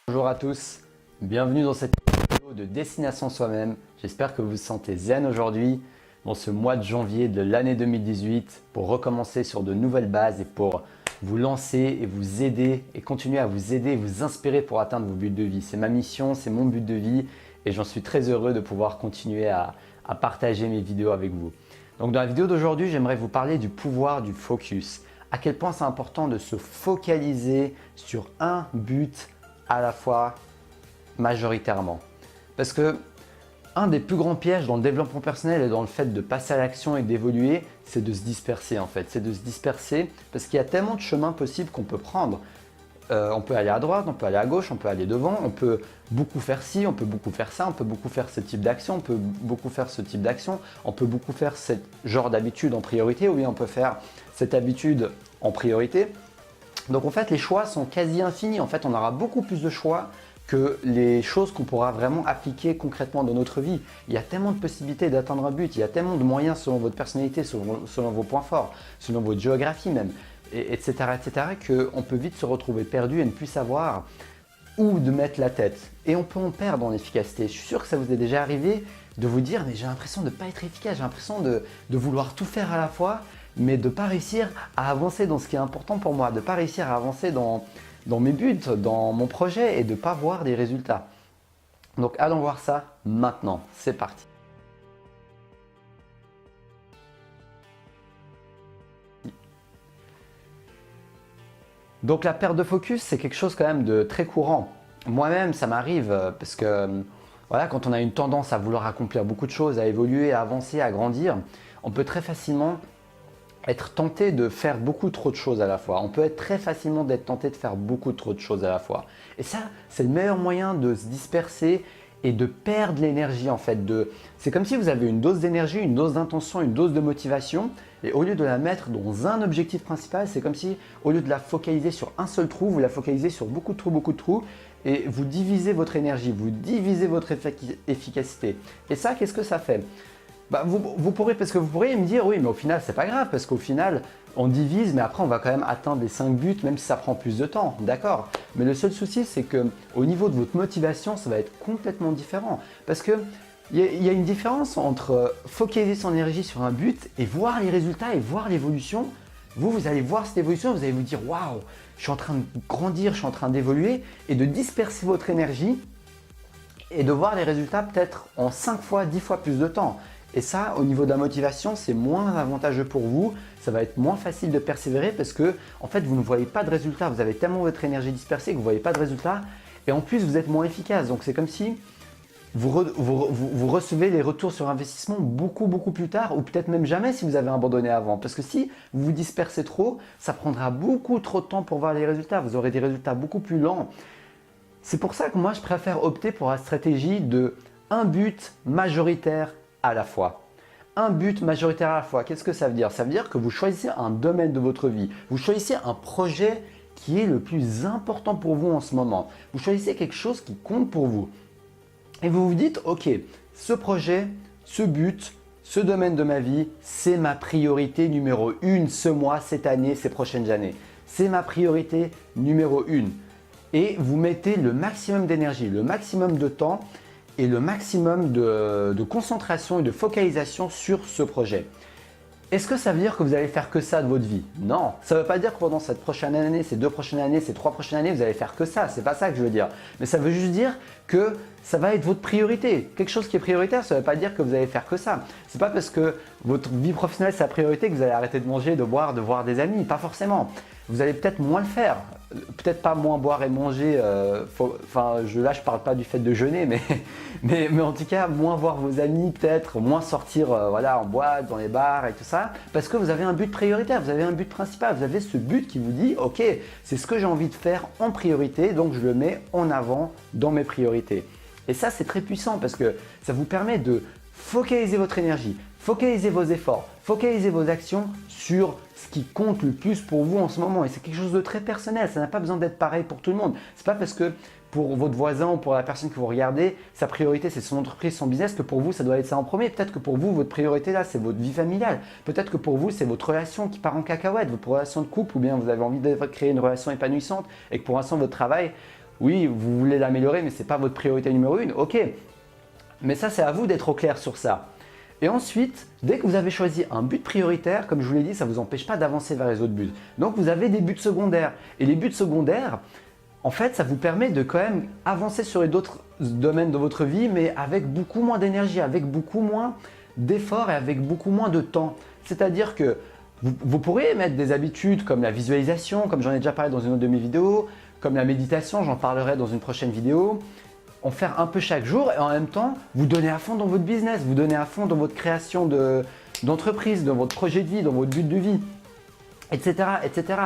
Bonjour à tous, bienvenue dans cette vidéo de Destination Soi-même. J'espère que vous vous sentez zen aujourd'hui dans ce mois de janvier de l'année 2018 pour recommencer sur de nouvelles bases et pour vous lancer et vous aider et continuer à vous aider et vous inspirer pour atteindre vos buts de vie. C'est ma mission, c'est mon but de vie et j'en suis très heureux de pouvoir continuer à partager mes vidéos avec vous. Donc dans la vidéo d'aujourd'hui, j'aimerais vous parler du pouvoir du focus. À quel point c'est important de se focaliser sur un but à la fois majoritairement. Parce que un des plus grands pièges dans le développement personnel et dans le fait de passer à l'action et d'évoluer, c'est de se disperser en fait. C'est de se disperser parce qu'il y a tellement de chemins possibles qu'on peut prendre. On peut aller à droite, on peut aller à gauche, on peut aller devant, on peut beaucoup faire ci, on peut beaucoup faire ça, on peut beaucoup faire ce type d'action, on peut beaucoup faire ce type d'action, on peut beaucoup faire ce genre d'habitude en priorité ou bien on peut faire cette habitude en priorité. Donc en fait, les choix sont quasi infinis. En fait, on aura beaucoup plus de choix que les choses qu'on pourra vraiment appliquer concrètement dans notre vie. Il y a tellement de possibilités d'atteindre un but, il y a tellement de moyens selon votre personnalité, selon vos points forts, selon votre géographie même, etc., qu'on peut vite se retrouver perdu et ne plus savoir où de mettre la tête. Et on peut en perdre en efficacité. Je suis sûr que ça vous est déjà arrivé de vous dire « mais j'ai l'impression de ne pas être efficace, j'ai l'impression de vouloir tout faire à la fois ». Mais de ne pas réussir à avancer dans ce qui est important pour moi, de ne pas réussir à avancer dans mes buts, dans mon projet et de ne pas voir des résultats. Donc allons voir ça maintenant, c'est parti. Donc la perte de focus, c'est quelque chose quand même de très courant. Moi-même, ça m'arrive parce que voilà, quand on a une tendance à vouloir accomplir beaucoup de choses, à évoluer, à avancer, à grandir, on peut très facilement être tenté de faire beaucoup trop de choses à la fois. On peut être très facilement d'être tenté de faire beaucoup trop de choses à la fois. Et ça, c'est le meilleur moyen de se disperser et de perdre l'énergie en fait. C'est comme si vous avez une dose d'énergie, une dose d'intention, une dose de motivation et au lieu de la mettre dans un objectif principal, c'est comme si au lieu de la focaliser sur un seul trou, vous la focalisez sur beaucoup de trous et vous divisez votre énergie, vous divisez votre efficacité. Et ça, qu'est-ce que ça fait ? Vous pourrez me dire oui mais au final c'est pas grave parce qu'au final on divise mais après on va quand même atteindre les 5 buts même si ça prend plus de temps, d'accord. Mais le seul souci c'est que au niveau de votre motivation ça va être complètement différent parce que il y a une différence entre focaliser son énergie sur un but et voir les résultats et voir l'évolution. Vous allez voir cette évolution, vous allez vous dire waouh, je suis en train de grandir, je suis en train d'évoluer et de disperser votre énergie et de voir les résultats peut-être en 5 fois, 10 fois plus de temps. Et ça, au niveau de la motivation, c'est moins avantageux pour vous. Ça va être moins facile de persévérer parce que en fait, vous ne voyez pas de résultat. Vous avez tellement votre énergie dispersée que vous ne voyez pas de résultat. Et en plus, vous êtes moins efficace. Donc, c'est comme si vous recevez les retours sur investissement beaucoup plus tard ou peut-être même jamais si vous avez abandonné avant. Parce que si vous vous dispersez trop, ça prendra beaucoup trop de temps pour voir les résultats. Vous aurez des résultats beaucoup plus lents. C'est pour ça que moi, je préfère opter pour la stratégie de un but majoritaire à la fois. Un but majoritaire à la fois, qu'est-ce que ça veut dire? Ça veut dire que vous choisissez un domaine de votre vie. Vous choisissez un projet qui est le plus important pour vous en ce moment. Vous choisissez quelque chose qui compte pour vous. Et vous vous dites, ok, ce projet, ce but, ce domaine de ma vie, c'est ma priorité numéro 1 ce mois, cette année, ces prochaines années. C'est ma priorité numéro 1. Et vous mettez le maximum d'énergie, le maximum de temps et le maximum de concentration et de focalisation sur ce projet. Est-ce que ça veut dire que vous allez faire que ça de votre vie? Non, ça ne veut pas dire que pendant cette prochaine année, ces 2 prochaines années, ces 3 prochaines années, vous allez faire que ça. C'est pas ça que je veux dire. Mais ça veut juste dire que ça va être votre priorité. Quelque chose qui est prioritaire, ça ne veut pas dire que vous allez faire que ça. C'est pas parce que votre vie professionnelle c'est la priorité que vous allez arrêter de manger, de boire, de voir des amis. Pas forcément. Vous allez peut-être moins le faire. Peut-être pas moins boire et manger, là je parle pas du fait de jeûner, mais en tout cas moins voir vos amis, peut-être moins sortir en boîte, dans les bars et tout ça, parce que vous avez un but prioritaire, vous avez un but principal, vous avez ce but qui vous dit ok, c'est ce que j'ai envie de faire en priorité, donc je le mets en avant dans mes priorités. Et ça c'est très puissant parce que ça vous permet de focaliser votre énergie, focaliser vos efforts, focaliser vos actions sur ce qui compte le plus pour vous en ce moment. Et c'est quelque chose de très personnel, ça n'a pas besoin d'être pareil pour tout le monde. C'est pas parce que pour votre voisin ou pour la personne que vous regardez, sa priorité c'est son entreprise, son business, que pour vous ça doit être ça en premier. Peut-être que pour vous, votre priorité là c'est votre vie familiale. Peut-être que pour vous c'est votre relation qui part en cacahuète, votre relation de couple, ou bien vous avez envie de créer une relation épanouissante et que pour l'instant votre travail, Oui, vous voulez l'améliorer, mais ce n'est pas votre priorité numéro 1. Ok, mais ça, c'est à vous d'être au clair sur ça. Et ensuite, dès que vous avez choisi un but prioritaire, comme je vous l'ai dit, ça ne vous empêche pas d'avancer vers les autres buts. Donc, vous avez des buts secondaires. Et les buts secondaires, en fait, ça vous permet de quand même avancer sur les autres domaines de votre vie, mais avec beaucoup moins d'énergie, avec beaucoup moins d'efforts et avec beaucoup moins de temps. C'est-à-dire que vous pourrez mettre des habitudes comme la visualisation, comme j'en ai déjà parlé dans une autre de mes vidéos, comme la méditation, j'en parlerai dans une prochaine vidéo, en faire un peu chaque jour et en même temps, vous donnez à fond dans votre business, vous donnez à fond dans votre création d'entreprise, dans votre projet de vie, dans votre but de vie, etc., etc.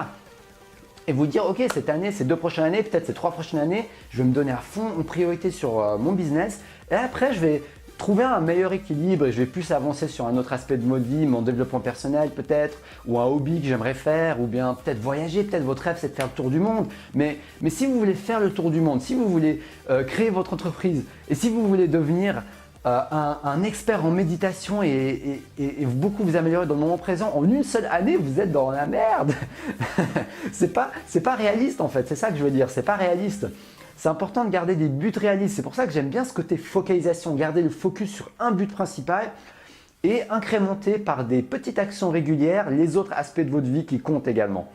Et vous dire, ok, cette année, ces 2 prochaines années, peut-être ces 3 prochaines années, je vais me donner à fond en priorité sur mon business. Et après, je vais trouver un meilleur équilibre et je vais plus avancer sur un autre aspect de ma vie, mon développement personnel peut-être, ou un hobby que j'aimerais faire, ou bien peut-être voyager, peut-être votre rêve c'est de faire le tour du monde. Mais si vous voulez faire le tour du monde, si vous voulez créer votre entreprise et si vous voulez devenir un expert en méditation et beaucoup vous améliorer dans le moment présent, en une seule année, vous êtes dans la merde. C'est pas réaliste en fait, c'est ça que je veux dire, c'est pas réaliste. C'est important de garder des buts réalistes. C'est pour ça que j'aime bien ce côté focalisation, garder le focus sur un but principal et incrémenter par des petites actions régulières les autres aspects de votre vie qui comptent également.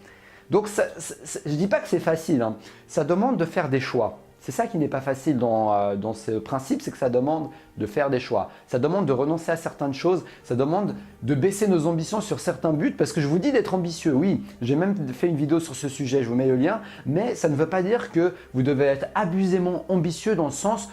Donc, je ne dis pas que c'est facile, hein. Ça demande de faire des choix. C'est ça qui n'est pas facile dans ce principe, c'est que ça demande de faire des choix. Ça demande de renoncer à certaines choses, ça demande de baisser nos ambitions sur certains buts parce que je vous dis d'être ambitieux, oui. J'ai même fait une vidéo sur ce sujet, je vous mets le lien, mais ça ne veut pas dire que vous devez être abusément ambitieux dans le sens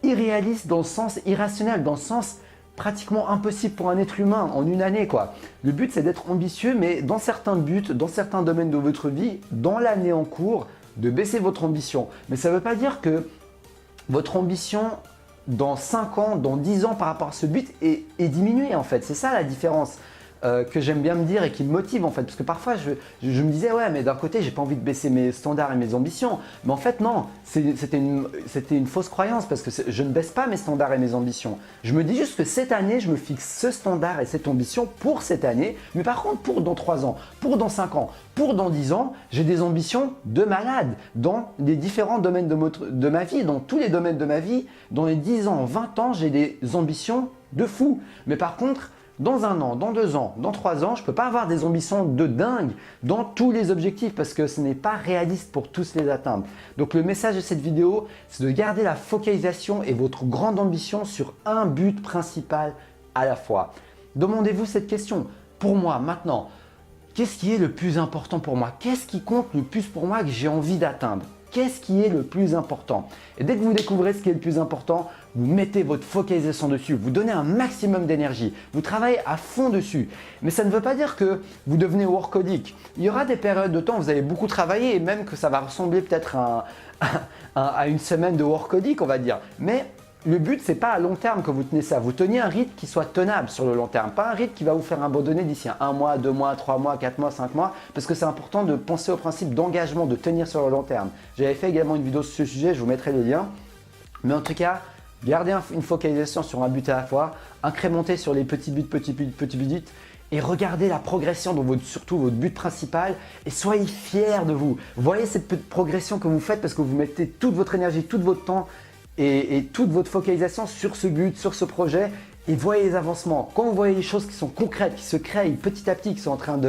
irréaliste, dans le sens irrationnel, dans le sens pratiquement impossible pour un être humain en une année, quoi. Le but, c'est d'être ambitieux, mais dans certains buts, dans certains domaines de votre vie, dans l'année en cours, de baisser votre ambition. Mais ça ne veut pas dire que votre ambition dans 5 ans, dans 10 ans par rapport à ce but est diminuée en fait. C'est ça la différence que j'aime bien me dire et qui me motive en fait. Parce que parfois je me disais ouais mais d'un côté j'ai pas envie de baisser mes standards et mes ambitions. Mais en fait non, c'était une fausse croyance parce que je ne baisse pas mes standards et mes ambitions. Je me dis juste que cette année je me fixe ce standard et cette ambition pour cette année. Mais par contre pour dans 3 ans, pour dans 5 ans, pour dans 10 ans, j'ai des ambitions de malade dans les différents domaines de ma vie, dans tous les domaines de ma vie. Dans les 10 ans, 20 ans, j'ai des ambitions de fou. Mais par contre, dans 1 an, dans 2 ans, dans 3 ans, je ne peux pas avoir des ambitions de dingue dans tous les objectifs parce que ce n'est pas réaliste pour tous les atteindre. Donc le message de cette vidéo, c'est de garder la focalisation et votre grande ambition sur un but principal à la fois. Demandez-vous cette question. Pour moi, maintenant, qu'est-ce qui est le plus important pour moi? Qu'est-ce qui compte le plus pour moi que j'ai envie d'atteindre? Qu'est-ce qui est le plus important? Et dès que vous découvrez ce qui est le plus important, vous mettez votre focalisation dessus, vous donnez un maximum d'énergie, vous travaillez à fond dessus. Mais ça ne veut pas dire que vous devenez workaholic. Il y aura des périodes de temps où vous allez beaucoup travailler et même que ça va ressembler peut-être à une semaine de workaholic, on va dire. Mais le but, ce n'est pas à long terme que vous tenez ça. Vous teniez un rythme qui soit tenable sur le long terme. Pas un rythme qui va vous faire abandonner d'ici 1 mois, 2 mois, 3 mois, 4 mois, 5 mois. Parce que c'est important de penser au principe d'engagement, de tenir sur le long terme. J'avais fait également une vidéo sur ce sujet, je vous mettrai le lien. Mais en tout cas, gardez une focalisation sur un but à la fois. Incrémentez sur les petits buts, petits buts. Et regardez la progression dans surtout votre but principal et soyez fiers de vous. Voyez cette progression que vous faites parce que vous mettez toute votre énergie, tout votre temps et toute votre focalisation sur ce but, sur ce projet et voyez les avancements. Quand vous voyez les choses qui sont concrètes, qui se créent petit à petit, qui sont en train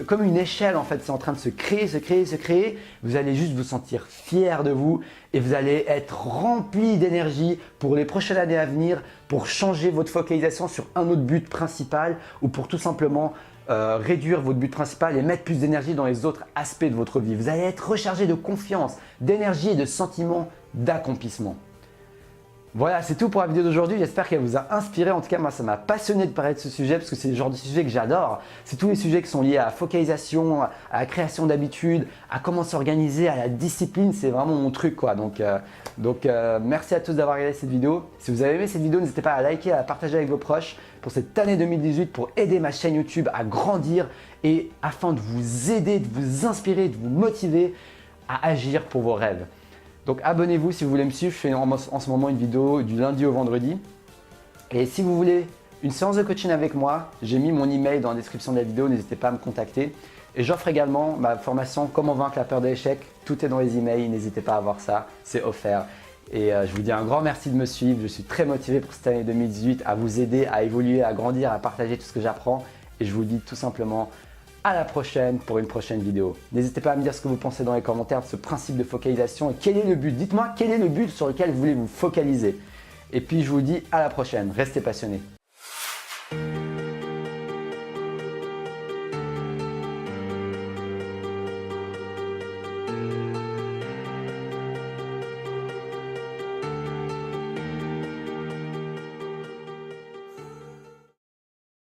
comme une échelle en fait, c'est en train de se créer, vous allez juste vous sentir fier de vous et vous allez être rempli d'énergie pour les prochaines années à venir, pour changer votre focalisation sur un autre but principal ou pour tout simplement réduire votre but principal et mettre plus d'énergie dans les autres aspects de votre vie. Vous allez être rechargé de confiance, d'énergie et de sentiments d'accomplissement. Voilà, c'est tout pour la vidéo d'aujourd'hui. J'espère qu'elle vous a inspiré. En tout cas, moi, ça m'a passionné de parler de ce sujet parce que c'est le genre de sujet que j'adore. C'est tous les sujets qui sont liés à la focalisation, à la création d'habitudes, à comment s'organiser, à la discipline. C'est vraiment mon truc, quoi. Donc, merci à tous d'avoir regardé cette vidéo. Si vous avez aimé cette vidéo, n'hésitez pas à liker, à la partager avec vos proches pour cette année 2018 pour aider ma chaîne YouTube à grandir et afin de vous aider, de vous inspirer, de vous motiver à agir pour vos rêves. Donc abonnez-vous si vous voulez me suivre, je fais en ce moment une vidéo du lundi au vendredi. Et si vous voulez une séance de coaching avec moi, j'ai mis mon email dans la description de la vidéo, n'hésitez pas à me contacter. Et j'offre également ma formation Comment vaincre la peur de l'échec. Tout est dans les emails, n'hésitez pas à voir ça, c'est offert. Et je vous dis un grand merci de me suivre. Je suis très motivé pour cette année 2018 à vous aider, à évoluer, à grandir, à partager tout ce que j'apprends. Et je vous dis tout simplement à la prochaine pour une prochaine vidéo. N'hésitez pas à me dire ce que vous pensez dans les commentaires de ce principe de focalisation et quel est le but. Dites-moi quel est le but sur lequel vous voulez vous focaliser. Et puis je vous dis à la prochaine. Restez passionnés.